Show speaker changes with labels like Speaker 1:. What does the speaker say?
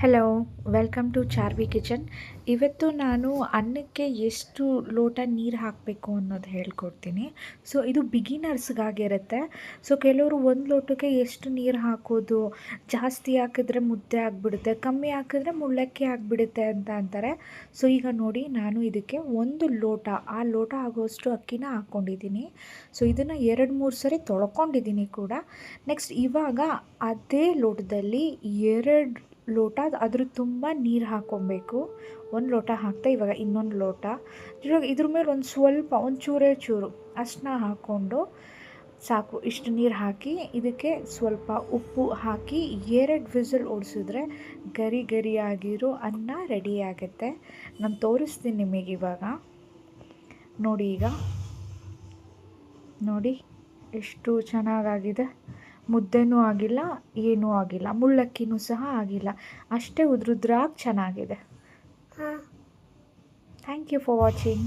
Speaker 1: Hello, welcome to Charvi kitchen. ಇವತ್ತು ನಾನು ಅನ್ನಕ್ಕೆ ಎಷ್ಟು ಲೋಟ ನೀರು ಹಾಕಬೇಕು ಅನ್ನೋದು ಹೇಳ್ಕೊಡ್ತೀನಿ. ಸೊ ಇದು ಬಿಗಿನರ್ಸ್ಗಾಗಿರುತ್ತೆ. ಸೊ ಕೆಲವರು ಒಂದು ಲೋಟಕ್ಕೆ ಎಷ್ಟು ನೀರು ಹಾಕೋದು, ಜಾಸ್ತಿ ಹಾಕಿದ್ರೆ ಮುದ್ದೆ ಆಗಿಬಿಡುತ್ತೆ, ಕಮ್ಮಿ ಹಾಕಿದ್ರೆ ಮುಳ್ಳಕ್ಕಿ ಆಗಿಬಿಡುತ್ತೆ ಅಂತ ಅಂತಾರೆ. ಸೊ ಈಗ ನೋಡಿ, ನಾನು ಇದಕ್ಕೆ ಒಂದು ಲೋಟ, ಆ ಲೋಟ ಆಗೋಷ್ಟು ಅಕ್ಕಿನ ಹಾಕ್ಕೊಂಡಿದ್ದೀನಿ. ಸೊ ಇದನ್ನು 2-3 ಸರಿ ತೊಳ್ಕೊಂಡಿದ್ದೀನಿ ಕೂಡ. ನೆಕ್ಸ್ಟ್ ಇವಾಗ ಅದೇ ಲೋಟದಲ್ಲಿ 2 ಲೋಟ ಅದ್ರ ತುಂಬ ನೀರು ಹಾಕ್ಕೊಬೇಕು. ಒಂದು ಲೋಟ ಹಾಕ್ತಾ ಇವಾಗ ಇನ್ನೊಂದು ಲೋಟ, ಇವಾಗ ಇದ್ರ ಮೇಲೆ ಒಂದು ಸ್ವಲ್ಪ ಒಂಚೂರೇ ಚೂರು ಅಷ್ಟನ್ನ ಹಾಕ್ಕೊಂಡು ಸಾಕು. ಇಷ್ಟು ನೀರು ಹಾಕಿ ಇದಕ್ಕೆ ಸ್ವಲ್ಪ ಉಪ್ಪು ಹಾಕಿ 2 ವಿಸಿಲ್ ಓಡಿಸಿದ್ರೆ ಗರಿ ಗರಿಯಾಗಿರೋ ಅನ್ನ ರೆಡಿ ಆಗುತ್ತೆ. ನಾನು ತೋರಿಸ್ತೀನಿ ನಿಮಗಿವಾಗ. ನೋಡಿ, ಈಗ ನೋಡಿ ಎಷ್ಟು ಚೆನ್ನಾಗಾಗಿದೆ. ಮುದ್ದೆನೂ ಆಗಿಲ್ಲ, ಏನೂ ಆಗಿಲ್ಲ, ಮುಳ್ಳಕ್ಕಿನೂ ಸಹ ಆಗಿಲ್ಲ, ಅಷ್ಟೇ ಉದ್ರುದ್ರಾಗಿ ಚೆನ್ನಾಗಿದೆ. Thank you for watching.